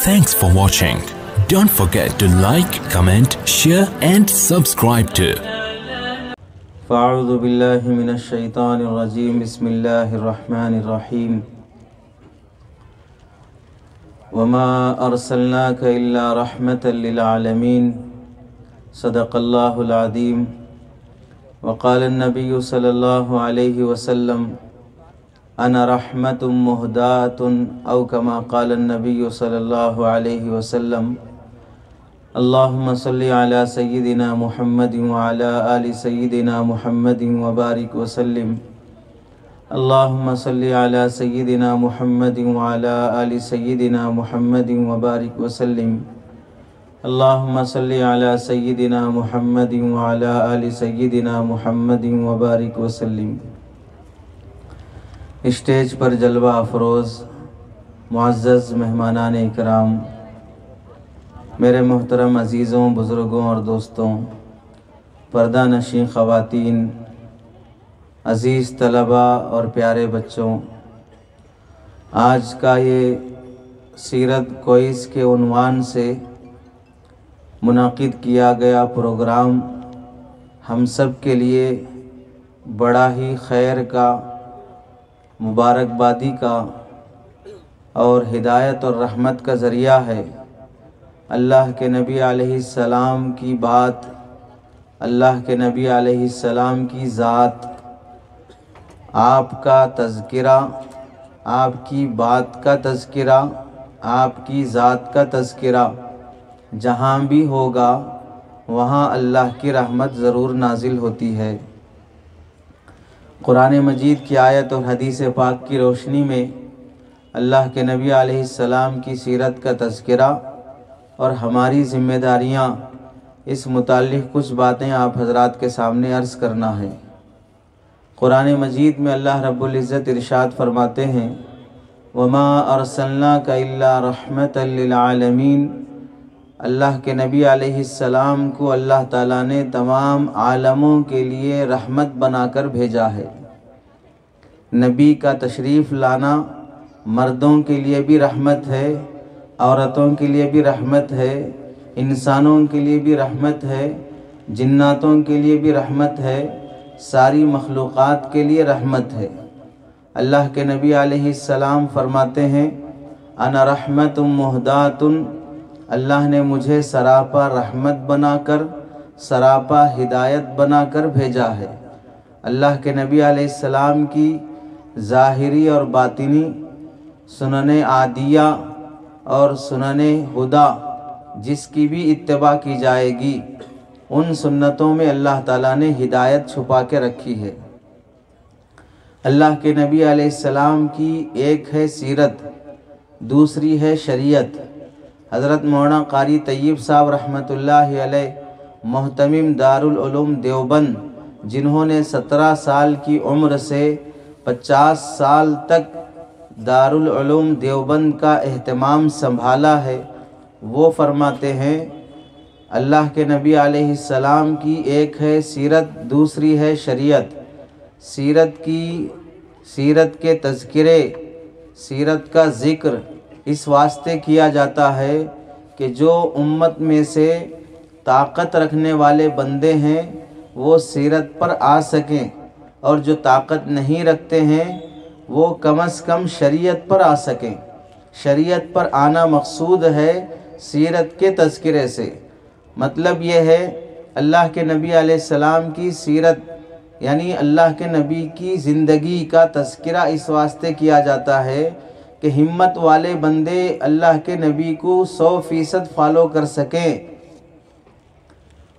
Thanks for watching. Don't forget to like, comment, share and subscribe to. فاعوذ باللہ من الشیطان الرجیم بسم اللہ الرحمن الرحیم وما ارسلناک الا رحمتا للعالمین صدق اللہ العظیم وقال النبی صلی اللہ علیہ وسلم انا رحمت مہدات او کما قال النبی صلی اللہ علیہ وسلم اللہم صلی علی سیدنا محمد وعلی آل سیدنا محمد وبارک وسلم اللہم صلی علی سیدنا محمد وعلی آل سیدنا محمد وبارک وسلم اللہم صلی علی سیدنا محمد وعلی آل سیدنا محمد وبارک وسلم۔ اسٹیج پر جلوہ افروز معزز مہمانان اکرام، میرے محترم عزیزوں، بزرگوں اور دوستوں، پردہ نشین خواتین، عزیز طلباء اور پیارے بچوں، آج کا یہ سیرت کوئز کے عنوان سے منعقد کیا گیا پروگرام ہم سب کے لیے بڑا ہی خیر کا، مبارکبادی کا اور ہدایت اور رحمت کا ذریعہ ہے۔ اللہ کے نبی علیہ السلام کی بات، اللہ کے نبی علیہ السلام کی ذات، آپ کا تذکرہ، آپ کی بات کا تذکرہ، آپ کی ذات کا تذکرہ جہاں بھی ہوگا وہاں اللہ کی رحمت ضرور نازل ہوتی ہے۔ قرآن مجید کی آیت اور حدیث پاک کی روشنی میں اللہ کے نبی علیہ السلام کی سیرت کا تذکرہ اور ہماری ذمہ داریاں، اس متعلق کچھ باتیں آپ حضرات کے سامنے عرض کرنا ہے۔ قرآن مجید میں اللہ رب العزت ارشاد فرماتے ہیں وَمَا أَرْسَلْنَاكَ إِلَّا رَحْمَةً لِلْعَالَمِينَ، اللہ کے نبی علیہ السلام کو اللہ تعالیٰ نے تمام عالموں کے لیے رحمت بنا کر بھیجا ہے۔ نبی کا تشریف لانا مردوں کے لیے بھی رحمت ہے، عورتوں کے لیے بھی رحمت ہے، انسانوں کے لیے بھی رحمت ہے، جناتوں کے لیے بھی رحمت ہے، ساری مخلوقات کے لیے رحمت ہے۔ اللہ کے نبی علیہ السلام فرماتے ہیں انا رحمت مہدات، اللہ نے مجھے سراپا رحمت بنا کر، سراپا ہدایت بنا کر بھیجا ہے۔ اللہ کے نبی علیہ السلام کی ظاہری اور باطنی سنن عادیہ اور سنن ہدا جس کی بھی اتباع کی جائے گی، ان سنتوں میں اللہ تعالیٰ نے ہدایت چھپا کے رکھی ہے۔ اللہ کے نبی علیہ السلام کی ایک ہے سیرت، دوسری ہے شریعت۔ حضرت مولانا قاری طیب صاحب رحمۃ اللہ علیہ، محتمم دارالعلوم دیوبند، جنہوں نے 17 سال کی عمر سے 50 سال تک دارالعلوم دیوبند کا اہتمام سنبھالا ہے، وہ فرماتے ہیں اللہ کے نبی علیہ السلام کی ایک ہے سیرت، دوسری ہے شریعت۔ سیرت کے تذکرے، سیرت کا ذکر اس واسطے کیا جاتا ہے کہ جو امت میں سے طاقت رکھنے والے بندے ہیں وہ سیرت پر آ سکیں، اور جو طاقت نہیں رکھتے ہیں وہ کم از کم شریعت پر آ سکیں۔ شریعت پر آنا مقصود ہے سیرت کے تذکرے سے۔ مطلب یہ ہے اللہ کے نبی علیہ السلام کی سیرت یعنی اللہ کے نبی کی زندگی کا تذکرہ اس واسطے کیا جاتا ہے کہ ہمت والے بندے اللہ کے نبی کو 100% فالو کر سکیں،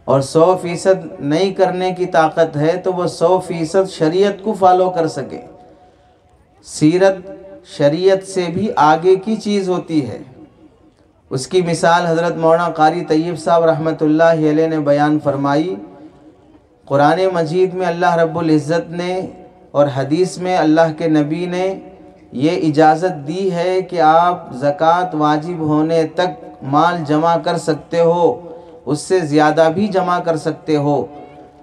اور 100% نہیں کرنے کی طاقت ہے تو وہ 100% شریعت کو فالو کر سکیں۔ سیرت شریعت سے بھی آگے کی چیز ہوتی ہے۔ اس کی مثال حضرت مولانا قاری طیب صاحب رحمۃ اللہ علیہ نے بیان فرمائی۔ قرآن مجید میں اللہ رب العزت نے اور حدیث میں اللہ کے نبی نے یہ اجازت دی ہے کہ آپ زکوٰۃ واجب ہونے تک مال جمع کر سکتے ہو، اس سے زیادہ بھی جمع کر سکتے ہو،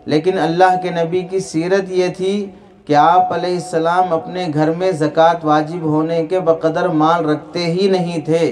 لیکن اللہ کے نبی کی سیرت یہ تھی کہ آپ علیہ السلام اپنے گھر میں زکوٰۃ واجب ہونے کے بقدر مال رکھتے ہی نہیں تھے،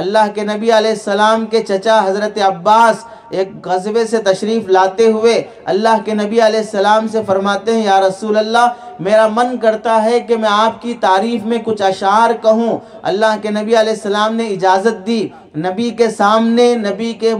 اللہ کے نبی علیہ السلام کے چچا حضرت عباس ایک غزوے سے تشریف لاتے ہوئے اللہ کے نبی علیہ السلام سے فرماتے ہیں یا رسول اللہ میرا من کرتا ہے کہ میں آپ کی تعریف میں کچھ اشعار کہوں۔ اللہ کے نبی علیہ السلام نے اجازت دی۔ نبی کے سامنے نبی کے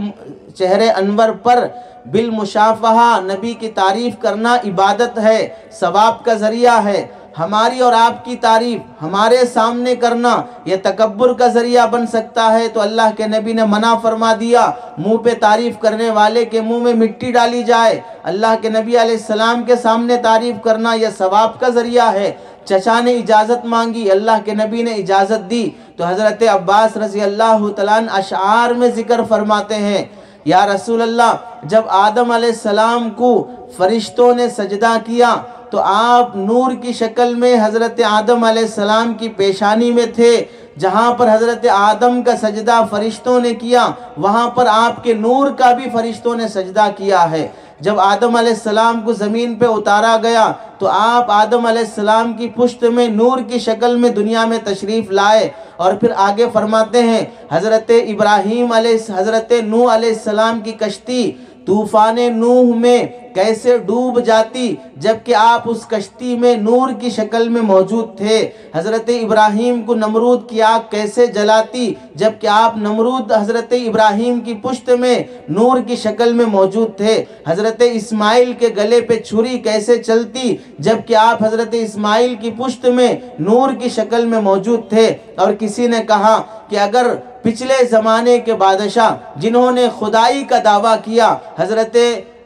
چہرے انور پر بالمشافہہ نبی کی تعریف کرنا عبادت ہے، ثواب کا ذریعہ ہے۔ ہماری اور آپ کی تعریف ہمارے سامنے کرنا یہ تکبر کا ذریعہ بن سکتا ہے، تو اللہ کے نبی نے منع فرما دیا۔ منہ پہ تعریف کرنے والے کے منہ میں مٹی ڈالی جائے۔ اللہ کے نبی علیہ السلام کے سامنے تعریف کرنا یہ ثواب کا ذریعہ ہے۔ چچا نے اجازت مانگی، اللہ کے نبی نے اجازت دی، تو حضرت عباس رضی اللہ تعالیٰ عنہ اشعار میں ذکر فرماتے ہیں یا رسول اللہ جب آدم علیہ السلام کو فرشتوں نے سجدہ کیا تو آپ نور کی شکل میں حضرت آدم علیہ السلام کی پیشانی میں تھے۔ جہاں پر حضرت آدم کا سجدہ فرشتوں نے کیا وہاں پر آپ کے نور کا بھی فرشتوں نے سجدہ کیا ہے۔ جب آدم علیہ السلام کو زمین پہ اتارا گیا تو آپ آدم علیہ السلام کی پشت میں نور کی شکل میں دنیا میں تشریف لائے، اور پھر آگے فرماتے ہیں حضرت نوح علیہ السلام کی کشتی طوفان نوح میں کیسے ڈوب جاتی جبکہ آپ اس کشتی میں نور کی شکل میں موجود تھے۔ حضرت ابراہیم کو نمرود کی آگ کیسے جلاتی جبکہ آپ نمرود حضرت ابراہیم کی پشت میں نور کی شکل میں موجود تھے۔ حضرت اسماعیل کے گلے پہ چھری کیسے چلتی جبکہ آپ حضرت اسماعیل کی پشت میں نور کی شکل میں موجود تھے۔ اور کسی نے کہا کہ اگر پچھلے زمانے کے بادشاہ جنہوں نے خدائی کا دعویٰ کیا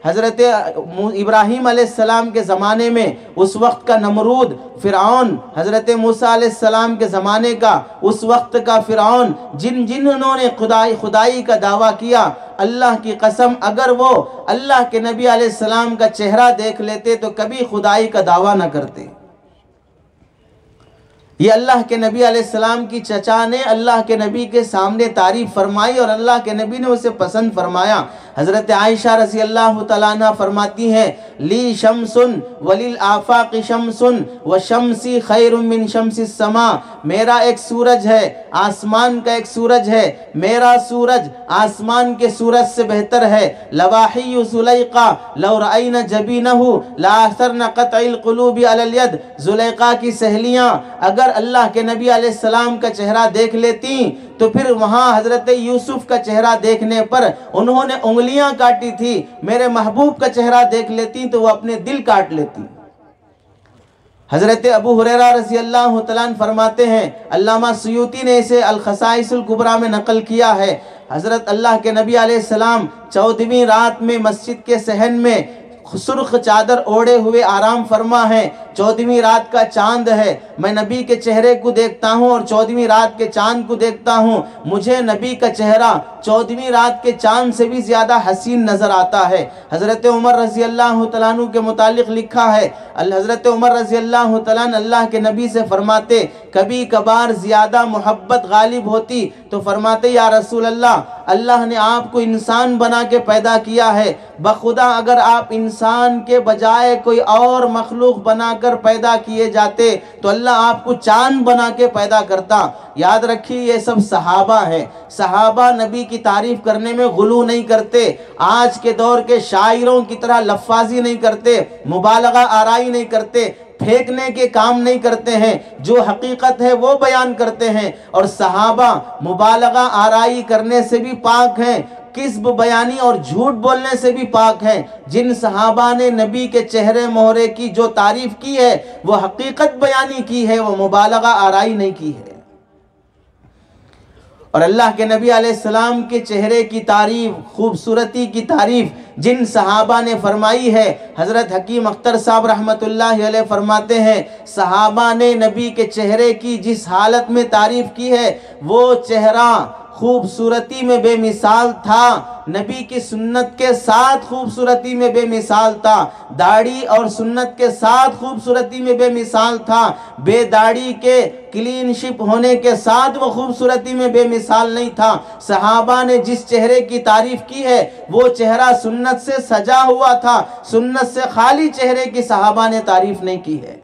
حضرت ابراہیم علیہ السلام کے زمانے میں اس وقت کا نمرود فرعون، حضرت موسیٰ علیہ السلام کے زمانے کا اس وقت کا فرعون جنہوں نے خدائی کا دعویٰ کیا، اللہ کی قسم اگر وہ اللہ کے نبی علیہ السلام کا چہرہ دیکھ لیتے تو کبھی خدائی کا دعویٰ نہ کرتے۔ یہ اللہ کے نبی علیہ السلام کی چچا نے اللہ کے نبی کے سامنے تعریف فرمائی اور اللہ کے نبی نے اسے پسند فرمایا۔ حضرت عائشہ رضی اللہ تعالیٰ عنہ فرماتی ہیں لی شمس وللآفاق شمس وشمسی خیر من شمس السماء، میرا ایک سورج ہے، آسمان کا ایک سورج ہے، میرا سورج آسمان کے سورج سے بہتر ہے۔ لواحی زلیقہ لو رأین جبینہ لآثرن قطع القلوب علی الید، زلیقہ کی سہیلیاں اگر اللہ کے نبی علیہ السلام کا چہرہ دیکھ لیتی تو پھر وہاں حضرت یوسف کا چہرہ دیکھنے پر انہوں نے انگلیاں کاٹی تھی، میرے محبوب کا چہرہ دیکھ لیتی تو وہ اپنے دل کاٹ لیتی۔ حضرت ابو ہریرہ رضی اللہ تعالیٰ عنہ فرماتے ہیں، علامہ سیوطی نے اسے الخصائص الکبریٰ میں نقل کیا ہے، حضرت اللہ کے نبی علیہ السلام 14ویں رات میں مسجد کے صحن میں سرخ چادر اوڑے ہوئے آرام فرما ہیں، 14ویں رات کا چاند ہے، میں نبی کے چہرے کو دیکھتا ہوں اور 14ویں رات کے چاند کو دیکھتا ہوں، مجھے نبی کا چہرہ 14ویں رات کے چاند سے بھی زیادہ حسین نظر آتا ہے۔ حضرت عمر رضی اللہ تعالیٰ عنہ کے متعلق لکھا ہے، حضرت عمر رضی اللہ تعالیٰ عنہ اللہ کے نبی سے فرماتے کبھی کبھار زیادہ محبت غالب ہوتی تو فرماتے یا رسول اللہ اللہ نے آپ کو انسان بنا کے پیدا کیا ہے، بخدا اگر آپ انسان کے بجائے کوئی اور مخلوق بنا کر پیدا کیے جاتے تو اللہ آپ کو چاند بنا کے پیدا کرتا۔ یاد رکھیے یہ سب صحابہ ہیں، صحابہ نبی کی تعریف کرنے میں غلو نہیں کرتے، آج کے دور کے شاعروں کی طرح لفاظی نہیں کرتے، مبالغہ آرائی نہیں کرتے، پھینکنے کے کام نہیں کرتے ہیں، جو حقیقت ہے وہ بیان کرتے ہیں، اور صحابہ مبالغہ آرائی کرنے سے بھی پاک ہیں، کذب بیانی اور جھوٹ بولنے سے بھی پاک ہیں۔ جن صحابہ نے نبی کے چہرے مہرے کی جو تعریف کی ہے وہ حقیقت بیانی کی ہے، وہ مبالغہ آرائی نہیں کی ہے۔ اور اللہ کے نبی علیہ السلام کے چہرے کی تعریف، خوبصورتی کی تعریف جن صحابہ نے فرمائی ہے، حضرت حکیم اختر صاحب رحمت اللہ علیہ فرماتے ہیں صحابہ نے نبی کے چہرے کی جس حالت میں تعریف کی ہے وہ چہرہ خوبصورتی میں بے مثال تھا، نبی کی سنت کے ساتھ خوبصورتی میں بے مثال تھا، داڑھی اور سنت کے ساتھ خوبصورتی میں بے مثال تھا، بے داڑھی کے کلین شپ ہونے کے ساتھ وہ خوبصورتی میں بے مثال نہیں تھا۔ صحابہ نے جس چہرے کی تعریف کی ہے وہ چہرہ سنت سے سجا ہوا تھا، سنت سے خالی چہرے کی صحابہ نے تعریف نہیں کی ہے۔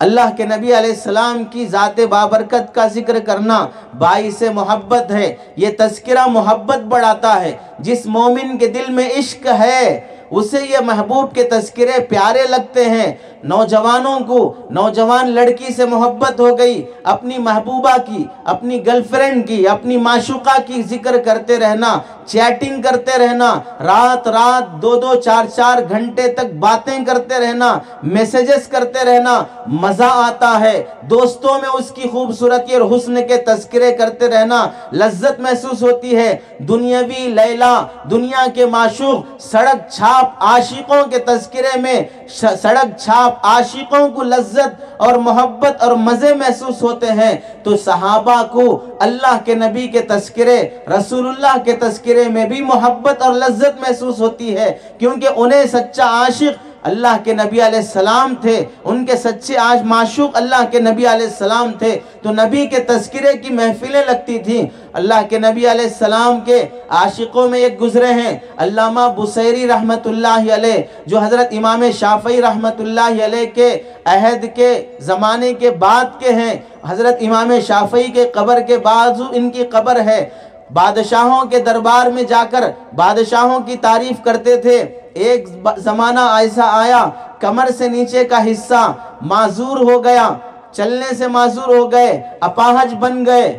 اللہ کے نبی علیہ السلام کی ذات بابرکت کا ذکر کرنا باعث محبت ہے، یہ تذکرہ محبت بڑھاتا ہے۔ جس مومن کے دل میں عشق ہے اسے یہ محبوب کے تذکرے پیارے لگتے ہیں۔ نوجوانوں کو نوجوان لڑکی سے محبت ہو گئی، اپنی محبوبہ کی، اپنی گرل فرینڈ کی، اپنی معشوقہ کی ذکر کرتے رہنا، چیٹنگ کرتے رہنا، رات رات 2-2 4-4 گھنٹے تک باتیں کرتے رہنا، میسیجز کرتے رہنا، مزہ آتا ہے۔ دوستوں میں اس کی خوبصورتی اور حسن کے تذکرے کرتے رہنا، لذت محسوس ہوتی ہے۔ دنیاوی لیلا، دنیا کے معشوق، سڑک چھاپ عاشقوں کے تذکرے میں سڑک چھاپ عاشقوں کو لذت اور محبت اور مزے محسوس ہوتے ہیں، تو صحابہ کو اللہ کے نبی کے تذکرے، رسول اللہ کے تذکرے میں بھی محبت اور لذت محسوس ہوتی ہے، کیونکہ انہیں سچا عاشق اللہ کے نبی علیہ السلام تھے، ان کے سچے معشوق اللہ کے نبی علیہ السلام تھے، تو نبی کے تذکرے کی محفلیں لگتی تھیں۔ اللہ کے نبی علیہ السلام کے عاشقوں میں ایک گزرے ہیں علامہ بصیری رحمت اللہ علیہ، جو حضرت امام شافعی رحمت اللہ علیہ کے عہد کے زمانے کے بعد کے ہیں۔ حضرت امام شافعی کے قبر کے بازو ان کی قبر ہے۔ بادشاہوں کے دربار میں جا کر بادشاہوں کی تعریف کرتے تھے۔ ایک زمانہ ایسا آیا کمر سے نیچے کا حصہ معذور ہو گیا، چلنے سے معذور ہو گئے، اپاہج بن گئے۔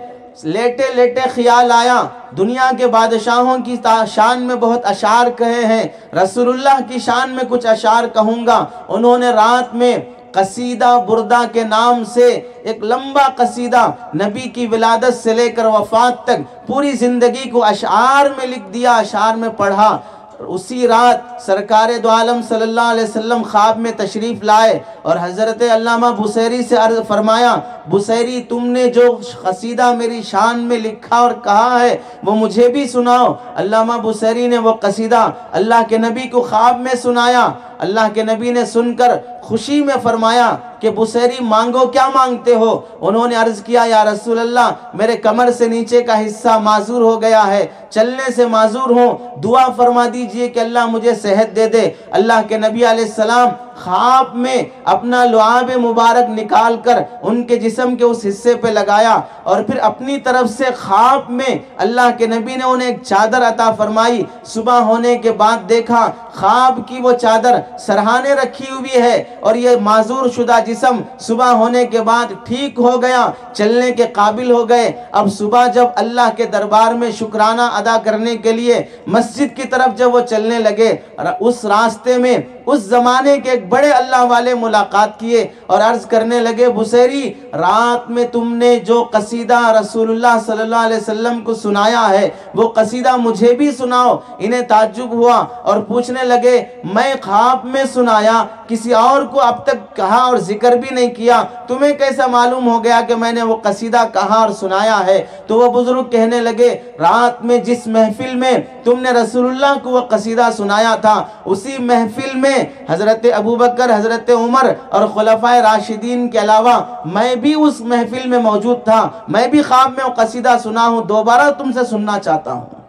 لیٹے لیٹے خیال آیا دنیا کے بادشاہوں کی شان میں بہت اشعار کہے ہیں، رسول اللہ کی شان میں کچھ اشعار کہوں گا۔ انہوں نے رات میں قصیدہ بردہ کے نام سے ایک لمبا قصیدہ نبی کی ولادت سے لے کر وفات تک پوری زندگی کو اشعار میں لکھ دیا، اشعار میں پڑھا۔ اسی رات سرکار دو عالم صلی اللہ علیہ وسلم خواب میں تشریف لائے اور حضرت علامہ بصیری سے عرض فرمایا، بصیری تم نے جو قصیدہ میری شان میں لکھا اور کہا ہے وہ مجھے بھی سناؤ۔ علامہ بصیری نے وہ قصیدہ اللہ کے نبی کو خواب میں سنایا۔ اللہ کے نبی نے سن کر خوشی میں فرمایا کہ بصیری مانگو، کیا مانگتے ہو؟ انہوں نے عرض کیا، یا رسول اللہ میرے کمر سے نیچے کا حصہ معذور ہو گیا ہے، چلنے سے معذور ہوں، دعا فرما دیجئے کہ اللہ مجھے صحت دے دے۔ اللہ کے نبی علیہ السلام خواب میں اپنا لعاب مبارک نکال کر ان کے جسم کے اس حصے پہ لگایا، اور پھر اپنی طرف سے خواب میں اللہ کے نبی نے انہیں ایک چادر عطا فرمائی۔ صبح ہونے کے بعد دیکھا خواب کی وہ چادر سرہانے رکھی ہوئی ہے، اور یہ معذور شدہ جسم صبح ہونے کے بعد ٹھیک ہو گیا، چلنے کے قابل ہو گئے۔ اب صبح جب اللہ کے دربار میں شکرانہ ادا کرنے کے لیے مسجد کی طرف جب وہ چلنے لگے، اس راستے میں اس زمانے کے ایک بڑے اللہ والے ملاقات کیے اور عرض کرنے لگے، بصیری رات میں تم نے جو قصیدہ رسول اللہ صلی اللہ علیہ وسلم کو سنایا ہے وہ قصیدہ مجھے بھی سناؤ۔ انہیں تعجب ہوا اور پوچھنے لگے، میں خواب میں سنایا، کسی اور کو اب تک کہا اور ذکر بھی نہیں کیا، تمہیں کیسا معلوم ہو گیا کہ میں نے وہ قصیدہ کہا اور سنایا ہے؟ تو وہ بزرگ کہنے لگے، رات میں جس محفل میں تم نے رسول اللہ کو وہ قصیدہ سنایا تھا، اسی محفل میں حضرت ابوبکر، حضرت عمر اور خلفائے راشدین کے علاوہ میں بھی اس محفل میں موجود تھا، میں بھی خواب میں وہ قصیدہ سنا ہوں، دوبارہ تم سے سننا چاہتا ہوں۔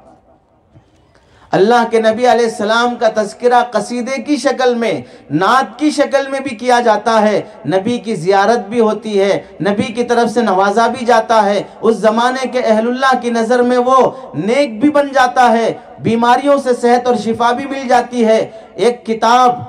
اللہ کے نبی علیہ السلام کا تذکرہ قصیدے کی شکل میں، نعت کی شکل میں بھی کیا جاتا ہے، نبی کی زیارت بھی ہوتی ہے، نبی کی طرف سے نوازا بھی جاتا ہے، اس زمانے کے اہل اللہ کی نظر میں وہ نیک بھی بن جاتا ہے، بیماریوں سے صحت اور شفا بھی مل جاتی ہے۔ ایک کتاب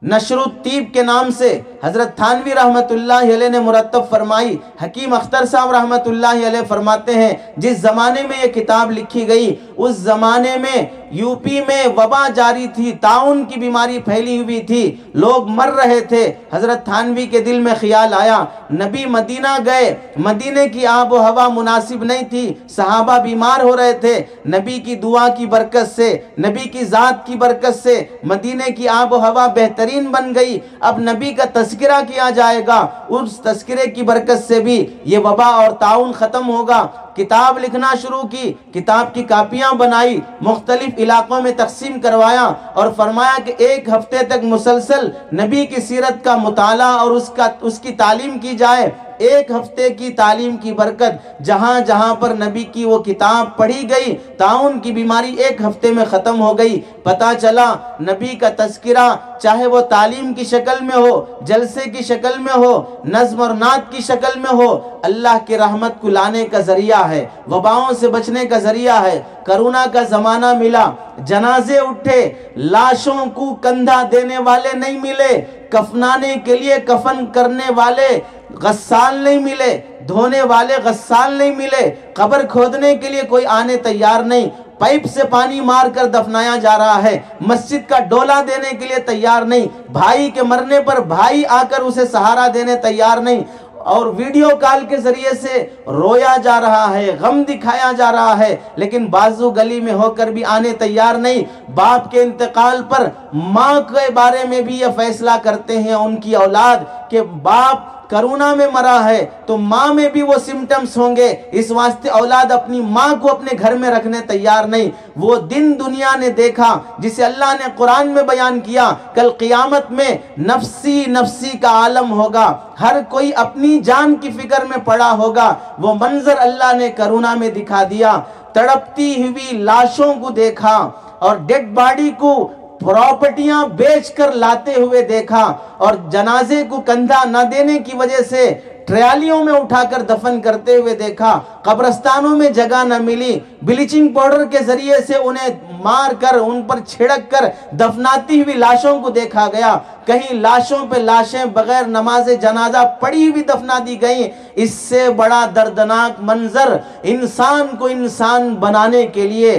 نشر الطیب کے نام سے حضرت تھانوی رحمت اللہ علیہ نے مرتب فرمائی، حکیم اختر صاحب رحمت اللہ علیہ فرماتے ہیں جس زمانے میں یہ کتاب لکھی گئی اس زمانے میں یو پی میں وبا جاری تھی، طاعون کی بیماری پھیلی ہوئی تھی، لوگ مر رہے تھے۔ حضرت تھانوی کے دل میں خیال آیا، نبی مدینہ گئے، مدینے کی آب و ہوا مناسب نہیں تھی، صحابہ بیمار ہو رہے تھے، نبی کی دعا کی برکت سے، نبی کی ذات کی برکت سے مدینے کی آب و ہوا بہترین بن گئی۔ اب نبی کا تذکرہ کیا جائے گا، اس تذکرے کی برکت سے بھی یہ وبا اور طاعون ختم ہوگا۔ کتاب لکھنا شروع کی، کتاب کی کاپیاں بنائی، مختلف علاقوں میں تقسیم کروایا اور فرمایا کہ 1 ہفتے تک مسلسل نبی کی سیرت کا مطالعہ اور اس کی تعلیم کی جائے۔ 1 ہفتے کی تعلیم کی برکت، جہاں جہاں پر نبی کی وہ کتاب پڑھی گئی، طاعون کی بیماری 1 ہفتے میں ختم ہو گئی۔ پتہ چلا نبی کا تذکرہ چاہے وہ تعلیم کی شکل میں ہو، جلسے کی شکل میں ہو، نظم اور نعت کی شکل میں ہو، اللہ کی رحمت کو لانے کا ذریعہ ہے، وباؤں سے بچنے کا ذریعہ ہے۔ کرونا کا زمانہ ملا، جنازے اٹھے، لاشوں کو کندھا دینے والے نہیں ملے، کفنانے کے لیے کفن کرنے والے غسال نہیں ملے، دھونے والے غسال نہیں ملے، قبر کھودنے کے لیے کوئی آنے تیار نہیں، پائپ سے پانی مار کر دفنایا جا رہا ہے، مسجد کا ڈولا دینے کے لیے تیار نہیں، بھائی کے مرنے پر بھائی آ کر اسے سہارا دینے تیار نہیں، اور ویڈیو کال کے ذریعے سے رویا جا رہا ہے، غم دکھایا جا رہا ہے، لیکن بازو گلی میں ہو کر بھی آنے تیار نہیں۔ باپ کے انتقال پر ماں کے بارے میں بھی یہ فیصلہ کرتے ہیں ان کی اولاد کہ باپ کرونا میں مرا ہے تو ماں میں بھی وہ سمٹمز ہوں گے، اس واسطے اولاد اپنی ماں کو اپنے گھر میں رکھنے تیار نہیں۔ وہ دن دنیا نے دیکھا جسے اللہ نے قرآن میں بیان کیا، کل قیامت میں نفسی نفسی کا عالم ہوگا، ہر کوئی اپنی جان کی فکر میں پڑا ہوگا۔ وہ منظر اللہ نے کرونا میں دکھا دیا، تڑپتی ہوئی لاشوں کو دیکھا اور ڈیڈ باڈی کو پراپرٹیاں بیچ کر لاتے ہوئے دیکھا، اور جنازے کو کندھا نہ دینے کی وجہ سے ٹریالیوں میں اٹھا کر دفن کرتے ہوئے دیکھا، قبرستانوں میں جگہ نہ ملی، بلیچنگ پاؤڈر کے ذریعے سے انہیں مار کر ان پر چھڑک کر دفناتی ہوئی لاشوں کو دیکھا گیا، کہیں لاشوں پہ لاشیں بغیر نماز جنازہ پڑی ہوئی دفنا دی گئیں۔ اس سے بڑا دردناک منظر انسان کو انسان بنانے کے لیے،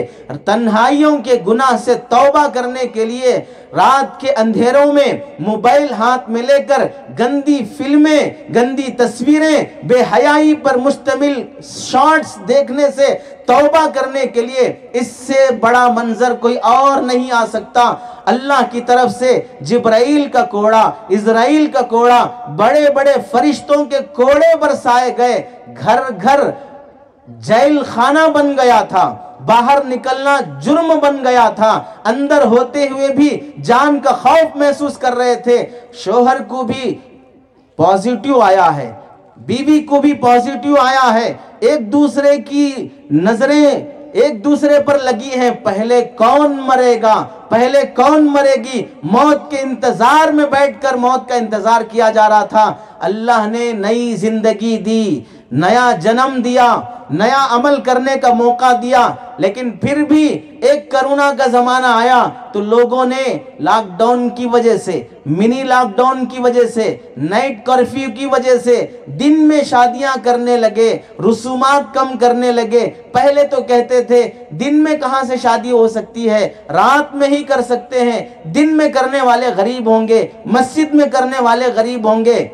تنہائیوں کے گناہ سے توبہ کرنے کے لیے، رات کے اندھیروں میں موبائل ہاتھ میں لے کر گندی فلمیں، گندی تصویریں، بے حیائی پر مشتمل شارٹس دیکھنے سے توبہ کرنے کے لیے اس سے بڑا منظر کوئی اور نہیں آ سکتا۔ اللہ کی طرف سے جبرائیل کا کوڑا، اسرائیل کا کوڑا، بڑے بڑے فرشتوں کے کوڑے برسائے گئے، گھر گھر جیل خانہ بن گیا تھا، باہر نکلنا جرم بن گیا تھا، اندر ہوتے ہوئے بھی جان کا خوف محسوس کر رہے تھے۔ شوہر کو بھی پازیٹیو آیا ہے، بیوی کو بھی پازیٹیو آیا ہے، ایک دوسرے کی نظریں ایک دوسرے پر لگی ہیں، پہلے کون مرے گا، پہلے کون مرے گی، موت کے انتظار میں بیٹھ کر موت کا انتظار کیا جا رہا تھا۔ اللہ نے نئی زندگی دی، نیا جنم دیا، نیا عمل کرنے کا موقع دیا، لیکن پھر بھی ایک کرونا کا زمانہ آیا تو لوگوں نے لاک ڈاؤن کی وجہ سے، منی لاک ڈاؤن کی وجہ سے، نائٹ کرفیو کی وجہ سے دن میں شادیاں کرنے لگے، رسومات کم کرنے لگے۔ پہلے تو کہتے تھے دن میں کہاں سے شادی ہو سکتی ہے، رات میں ہی کر سکتے ہیں، دن میں کرنے والے غریب ہوں گے، مسجد میں کرنے والے غریب ہوں گے۔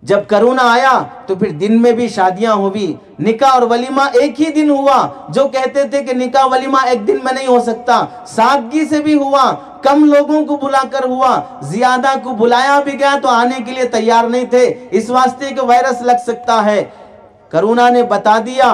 جب کرونا آیا تو پھر دن میں بھی شادیاں ہوئی، نکاح اور ولیمہ ایک ہی دن ہوا۔ جو کہتے تھے کہ نکاح ولیمہ ایک دن میں نہیں ہو سکتا، سادگی سے بھی ہوا، کم لوگوں کو بلا کر ہوا، زیادہ کو بلایا بھی گیا تو آنے کے لیے تیار نہیں تھے، اس واسطے کہ وائرس لگ سکتا ہے۔ کرونا نے بتا دیا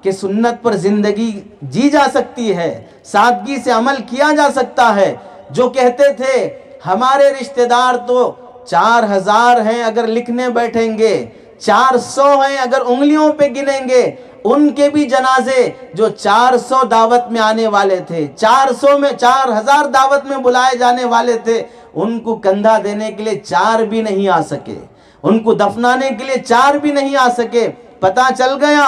کہ سنت پر زندگی جی جا سکتی ہے، سادگی سے عمل کیا جا سکتا ہے۔ جو کہتے تھے ہمارے رشتہ دار تو 4000 ہیں اگر لکھنے بیٹھیں گے، 400 ہیں اگر انگلیوں پہ گنیں گے، ان کے بھی جنازے جو 400 دعوت میں آنے والے تھے، 400 میں 4000 دعوت میں بلائے جانے والے تھے، ان کو کندھا دینے کے لیے 4 بھی نہیں آ سکے، ان کو دفنانے کے لیے 4 بھی نہیں آ سکے۔ پتہ چل گیا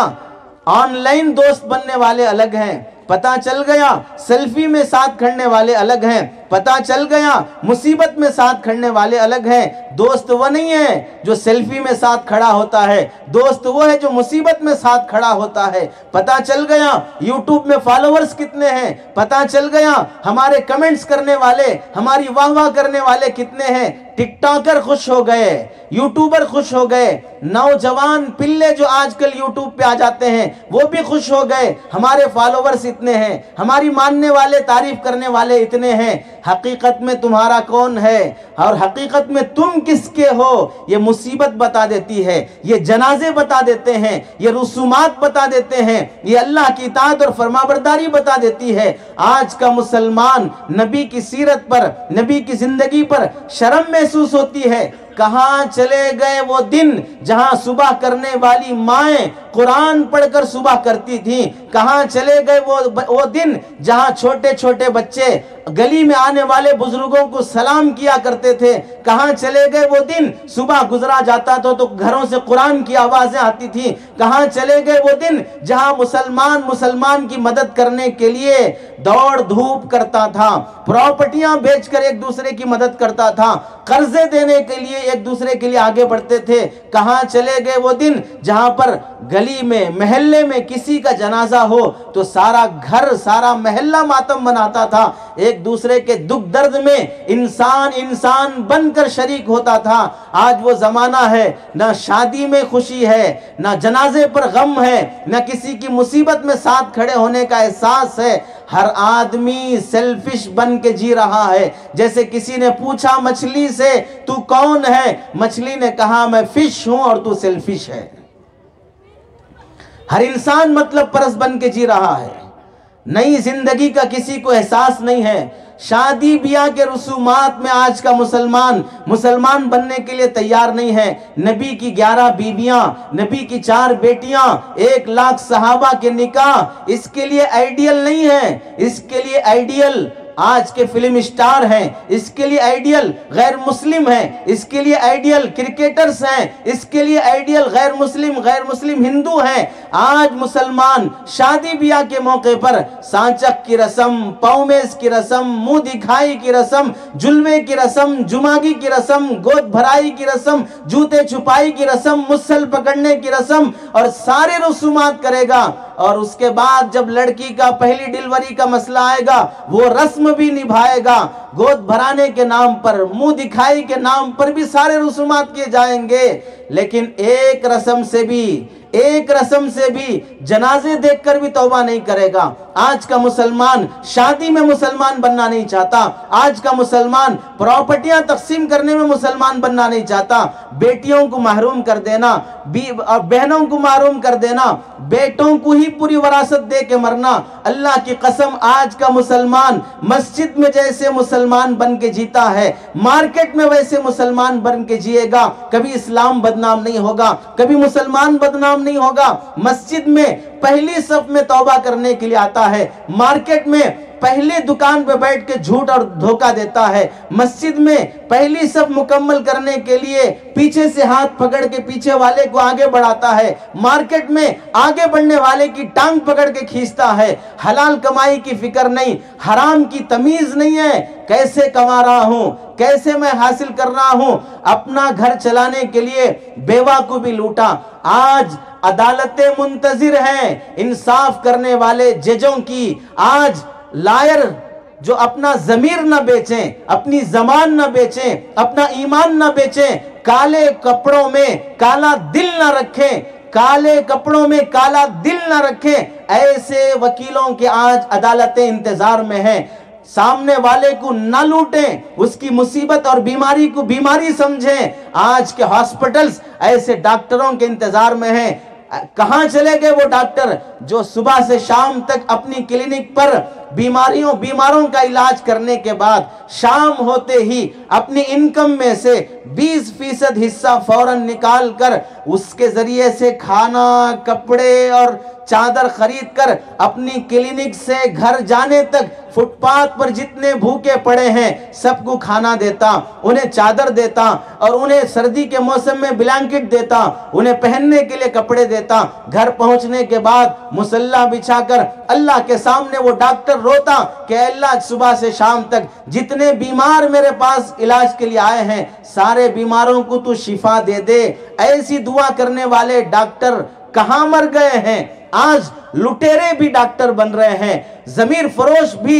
آن لائن دوست بننے والے الگ ہیں، پتہ چل گیا سیلفی میں ساتھ کھڑنے والے الگ ہیں، پتہ چل گیا مصیبت میں ساتھ کھڑنے والے الگ ہیں۔ دوست وہ نہیں ہے جو سیلفی میں ساتھ کھڑا ہوتا ہے، دوست وہ ہے جو مصیبت میں ساتھ کھڑا ہوتا ہے۔ پتہ چل گیا یوٹیوب میں فالوورز کتنے ہیں، پتہ چل گیا ہمارے کمنٹس کرنے والے، ہماری واہ واہ کرنے والے کتنے ہیں۔ ٹک ٹاکر خوش ہو گئے، یوٹیوبر خوش ہو گئے، نوجوان پلے جو آج کل یوٹیوب پہ آ جاتے ہیں وہ بھی خوش ہو گئے، ہمارے فالوورز اتنے ہیں، ہماری ماننے والے تعریف کرنے والے اتنے ہیں۔ حقیقت میں تمہارا کون ہے اور حقیقت میں تم کس کے ہو، یہ مصیبت بتا دیتی ہے، یہ جنازے بتا دیتے ہیں، یہ رسومات بتا دیتے ہیں، یہ اللہ کی اطاعت اور فرمانبرداری بتا دیتی ہے۔ آج کا مسلمان نبی کی سیرت پر، نبی کی زندگی پر شرم محسوس ہوتی ہے۔ کہاں چلے گئے وہ دن جہاں صبح کرنے والی مائیں قرآن پڑھ کر صبح کرتی تھیں؟ کہاں چلے گئے وہ دن جہاں چھوٹے چھوٹے بچے گلی میں آنے والے بزرگوں کو سلام کیا کرتے تھے؟ کہاں چلے گئے وہ دن صبح گزرا جاتا تھا تو گھروں سے قرآن کی آوازیں آتی تھیں؟ کہاں چلے گئے وہ دن جہاں مسلمان کی مدد کرنے کے لیے دوڑ دھوپ کرتا تھا، پراپرٹیاں بیچ کر ایک دوسرے کی مدد کرتا تھا، قرضے دینے کے لیے ایک دوسرے کے لیے آگے بڑھتے تھے؟ کہاں چلے گئے وہ دن جہاں پر گلی میں محلے میں کسی کا جنازہ ہو تو سارا گھر سارا محلہ ماتم مناتا تھا، ایک دوسرے کے دکھ درد میں انسان بن کر شریک ہوتا تھا؟ آج وہ زمانہ ہے، نہ شادی میں خوشی ہے، نہ جنازے پر غم ہے، نہ کسی کی مصیبت میں ساتھ کھڑے ہونے کا احساس ہے۔ ہر آدمی سیلفش بن کے جی رہا ہے۔ جیسے کسی نے پوچھا مچھلی سے تو کون ہے؟ مچھلی نے کہا میں فش ہوں اور تو سیلفش ہے۔ ہر انسان مطلب پرست بن کے جی رہا ہے، نئی زندگی کا کسی کو احساس نہیں ہے۔ شادی بیاہ کے رسومات میں آج کا مسلمان بننے کے لیے تیار نہیں ہے۔ نبی کی 11 بیویاں، نبی کی 4 بیٹیاں، 1 لاکھ صحابہ کے نکاح، اس کے لیے آئیڈیل نہیں ہے۔ اس کے لیے آئیڈیل آج کے فلم اسٹار ہیں، اس کے لیے آئیڈیل غیر مسلم ہیں، اس کے لیے آئیڈیل کرکٹرز ہیں، اس کے لیے آئیڈیل غیر مسلم ہندو ہیں۔ آج مسلمان شادی بیاہ کے موقع پر سانچک کی رسم، پاؤمیز کی رسم، منہ دکھائی کی رسم، جلوے کی رسم، جماگی کی رسم، گود بھرائی کی رسم، جوتے چھپائی کی رسم، مسل پکڑنے کی رسم اور سارے رسومات کرے گا، اور اس کے بعد جب لڑکی کا پہلی ڈیلیوری کا مسئلہ آئے گا وہ رسم بھی نبھائے گا۔ گود بھرانے کے نام پر، منہ دکھائی کے نام پر بھی سارے رسومات کیے جائیں گے، لیکن ایک رسم سے بھی جنازے دیکھ کر بھی توبہ نہیں کرے گا۔ آج کا مسلمان شادی میں مسلمان بننا نہیں چاہتا، آج کا مسلمان پراپرٹیاں تقسیم کرنے میں مسلمان بننا نہیں چاہتا۔ بیٹیوں کو محروم کر دینا، بہنوں کو محروم کر دینا، بیٹوں کو ہی پوری وراثت دے کے مرنا۔ اللہ کی قسم آج کا مسلمان مسجد میں جیسے مسلمان بن کے جیتا ہے، مارکیٹ میں ویسے مسلمان بن کے جیے گا۔ کبھی اسلام بدنام نہیں ہوگا، کبھی مسلمان بدنام نہیں ہوگا۔ مسجد میں پہلی صف میں توبہ کرنے کے لیے آتا ہے، مارکیٹ میں پہلے دکان پہ بیٹھ کے جھوٹ اور دھوکہ دیتا ہے، مسجد میں پہلی صف مکمل کرنے کے لیے پیچھے سے ہاتھ پکڑ کے پیچھے والے کو آگے بڑھاتا ہے، مارکیٹ میں آگے بڑھنے والے کی ٹانگ پکڑ کے کھینچتا ہے۔ حلال کمائی کی فکر نہیں، حرام کی تمیز نہیں ہے، کیسے کما رہا ہوں، کیسے میں حاصل کر رہا ہوں۔ اپنا گھر چلانے کے لیے بیوہ کو بھی لوٹا۔ آج عدالتیں منتظر ہیں انصاف کرنے والے ججوں کی۔ آج لائر جو اپنا ضمیر نہ بیچیں، اپنی زبان نہ بیچیں، اپنا ایمان نہ بیچیں، کالے کپڑوں میں کالا دل نہ رکھیں، کالے کپڑوں میں کالا دل نہ رکھیں، ایسے وکیلوں کے آج عدالتیں انتظار میں ہیں۔ سامنے والے کو نہ لوٹیں، اس کی مصیبت اور بیماری کو بیماری سمجھیں۔ آج کے ہاسپٹلز ایسے ڈاکٹروں کے انتظار میں ہیں۔ کہاں چلے گئے وہ ڈاکٹر جو صبح سے شام تک اپنی کلینک پر بیماروں کا علاج کرنے کے بعد شام ہوتے ہی اپنی انکم میں سے 20% حصہ فوراً نکال کر اس کے ذریعے سے کھانا، کپڑے اور چادر خرید کر اپنی کلینک سے گھر جانے تک فٹ پاتھ پر جتنے بھوکے پڑے ہیں سب کو کھانا دیتا، انہیں چادر دیتا اور انہیں سردی کے موسم میں بلینکٹ دیتا، انہیں پہننے کے لیے کپڑے دیتا۔ گھر پہنچنے کے بعد مصلی بچھا کر اللہ کے سامنے وہ ڈاکٹر روتا کہ اللہ صبح سے شام تک جتنے بیمار میرے پاس علاج کے لیے آئے ہیں سارے بیماروں کو تو شفا دے دے۔ ایسی دعا کرنے والے ڈاکٹر کہاں مر گئے ہیں؟ آج لٹیرے بھی ڈاکٹر بن رہے ہیں، ضمیر فروش بھی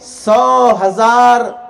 100,000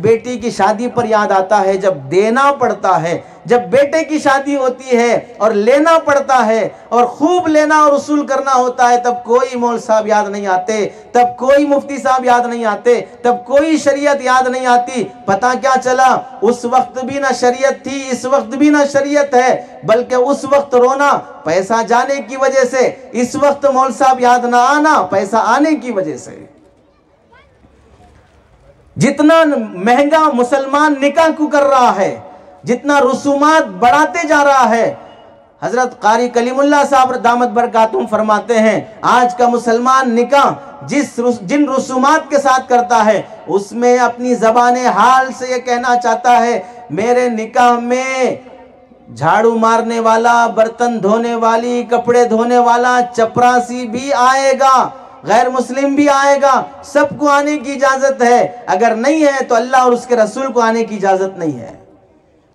بیٹی کی شادی پر یاد آتا ہے جب دینا پڑتا ہے. جب بیٹے کی شادی ہوتی ہے اور لینا پڑتا ہے اور خوب لینا اور وصول کرنا ہوتا ہے, تب کوئی مول صاحب یاد نہیں آتے, تب کوئی مفتی صاحب یاد نہیں آتے, تب کوئی شریعت یاد نہیں آتی. پتہ کیا چلا, اس وقت بھی نہ شریعت تھی, اس وقت بھی نہ شریعت ہے, بلکہ اس وقت رونا پیسہ جانے کی وجہ سے, اس وقت مول صاحب یاد نہ آنا پیسہ آنے کی وجہ سے. جتنا مہنگا مسلمان نکاح کو کر رہا ہے, جتنا رسومات بڑھاتے جا رہا ہے, حضرت قاری کلیم اللہ صاحب دامت برکاتہم فرماتے ہیں آج کا مسلمان نکاح جن رسومات کے ساتھ کرتا ہے, اس میں اپنی زبان حال سے یہ کہنا چاہتا ہے میرے نکاح میں جھاڑو مارنے والا, برتن دھونے والی, کپڑے دھونے والا, چپراسی بھی آئے گا, غیر مسلم بھی آئے گا, سب کو آنے کی اجازت ہے. اگر نہیں ہے تو اللہ اور اس کے رسول کو آنے کی اجازت نہیں ہے,